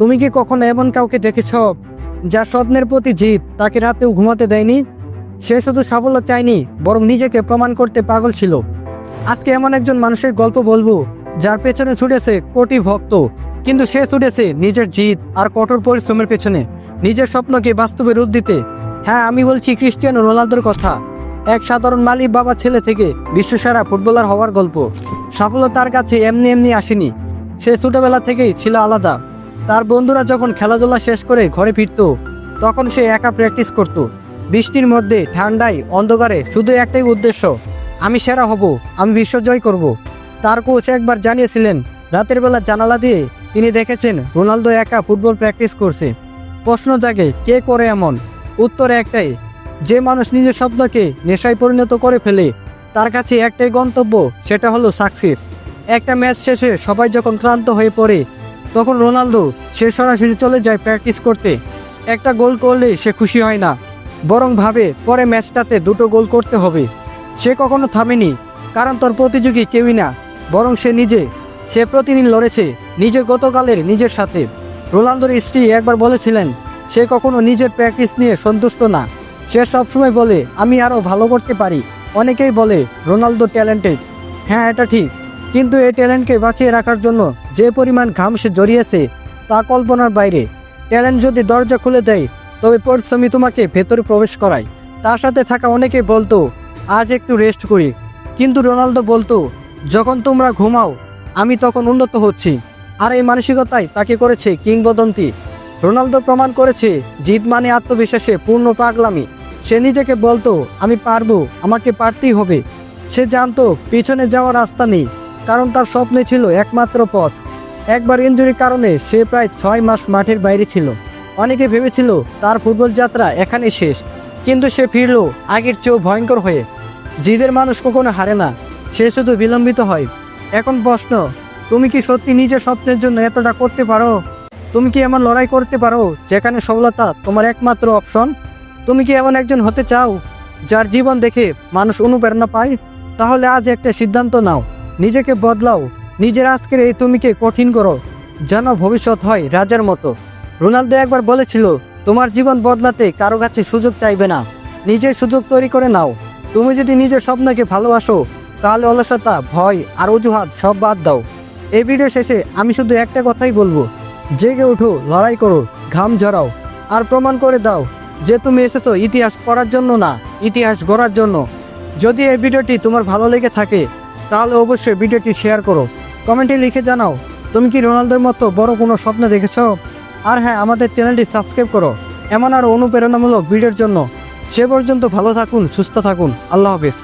তুমি কি কখনো এমন কাউকে দেখেছ যার স্বপ্নের প্রতি জিদ তাকে রাতেও ঘুমাতে দেয়নি? সে শুধু সাফল্য চায়নি, বরং নিজেকে প্রমাণ করতে পাগল ছিল। আজকে এমন একজন মানুষের গল্প বলবো যার পেছনে ছুটেছে কোটি ভক্ত, কিন্তু সে ছুটেছে নিজের জিদ আর কঠোর পরিশ্রমের পেছনে, নিজের স্বপ্নকে বাস্তবে রূপ দিতে। হ্যাঁ, আমি বলছি ক্রিস্টিয়ানো রোনালদোর কথা। এক সাধারণ মালিক বাবার ছেলে থেকে বিশ্বসেরা ফুটবলার হওয়ার গল্প। সাফল্য তার কাছে এমনি এমনি আসেনি। সে ছোটবেলা থেকেই ছিল আলাদা। তার বন্ধুরা যখন খেলাধুলা শেষ করে ঘরে ফিরত, তখন সে একা প্র্যাকটিস করত। বৃষ্টির মধ্যে, ঠান্ডায়, অন্ধকারে, শুধু একটাই উদ্দেশ্য, আমি সেরা হব, আমি বিশ্বজয় করব। তার কোচ একবার জানিয়েছিলেন, রাতের বেলা জানালা দিয়ে তিনি দেখেছেন রোনালদো একা ফুটবল প্র্যাকটিস করছে। প্রশ্ন জাগে, কে করে এমন? উত্তর একটাই, যে মানুষ নিজের স্বপ্নকে নেশায় পরিণত করে ফেলে। তার কাছে একটাই গন্তব্য, সেটা হলো সাকসেস। একটা ম্যাচ শেষে সবাই যখন ক্লান্ত হয়ে পড়ে, তখন রোনালদো সে সরাসরি চলে যায় প্র্যাকটিস করতে। একটা গোল করলে সে খুশি হয় না, বরং ভাবে পরে ম্যাচটাতে 2টো গোল করতে হবে। সে কখনো থামেনি, কারণ তার প্রতিযোগী কেউই না, বরং সে নিজে। সে প্রতিদিন লড়েছে নিজের গতকালের নিজের সাথে। রোনালদোর স্ত্রী একবার বলেছিলেন, সে কখনো নিজের প্র্যাকটিস নিয়ে সন্তুষ্ট না। সে সবসময় বলে, আমি আরও ভালো করতে পারি। অনেকেই বলে রোনালদো ট্যালেন্টেড। হ্যাঁ, এটা ঠিক, কিন্তু এই ট্যালেন্টকে বাঁচিয়ে রাখার জন্য যে পরিমাণ ঘাম সে জড়িয়েছে তা কল্পনার বাইরে। ট্যালেন্ট যদি দরজা খুলে দেয়, তবে পরিশ্রমী তোমাকে ভেতরে প্রবেশ করায়। তার সাথে থাকা অনেকে বলতো, আজ একটু রেস্ট করি, কিন্তু রোনালদো বলতো, যখন তোমরা ঘুমাও আমি তখন উন্নত হচ্ছি। আর এই মানসিকতাই তাকে করেছে কিংবদন্তি। রোনালদো প্রমাণ করেছে, জিদ মানে আত্মবিশ্বাসে পূর্ণ পাগলামি। সে নিজেকে বলতো, আমি পারবো, আমাকে পারতেই হবে। সে জানতো পিছনে যাওয়ার রাস্তা নেই, কারণ তার স্বপ্নে ছিল একমাত্র পথ। একবার ইনজুরির কারণে সে প্রায় 6 মাস মাঠের বাইরে ছিল। অনেকে ভেবেছিল তার ফুটবল যাত্রা এখানে শেষ, কিন্তু সে ফিরল আগের চেয়েও ভয়ঙ্কর হয়ে। জিদের মানুষ কখনো হারে না, সে শুধু বিলম্বিত হয়। এখন প্রশ্ন, তুমি কি সত্যি নিজের স্বপ্নের জন্য এতটা করতে পারো? তুমি কি এমন লড়াই করতে পারো যেখানে সফলতা তোমার একমাত্র অপশন? তুমি কি এমন একজন হতে চাও যার জীবন দেখে মানুষ অনুপ্রেরণা পায়? তাহলে আজ একটা সিদ্ধান্ত নাও, নিজেকে বদলাও। নিজের আজকের এই তুমিকে কঠিন করো, যেন ভবিষ্যৎ হয় রাজার মতো। রোনালদো একবার বলেছিল, তোমার জীবন বদলাতে কারো কাছে সুযোগ চাইবে না, নিজের সুযোগ তৈরি করে নাও। তুমি যদি নিজের স্বপ্নকে ভালোবাসো, তাহলে অলসতা, ভয় আর অজুহাত সব বাদ দাও। এই ভিডিও শেষে আমি শুধু একটা কথাই বলবো, জেগে ওঠো, লড়াই করো, ঘাম ঝরাও, আর প্রমাণ করে দাও যে তুমি এসেছো ইতিহাস পড়ার জন্য না, ইতিহাস গড়ার জন্য। যদি এই ভিডিওটি তোমার ভালো লেগে থাকে, তাহলে অবশ্যই ভিডিওটি শেয়ার করো। কমেন্টে লিখে জানাও, তুমি কি রোনালদোর মতো বড় কোনো স্বপ্ন দেখেছো? আর হ্যাঁ, আমাদের চ্যানেলটি সাবস্ক্রাইব করো এমন আরও অনুপ্রেরণামূলক ভিডিওর জন্য। সে পর্যন্ত ভালো থাকুন, সুস্থ থাকুন, আল্লাহ হাফেজ।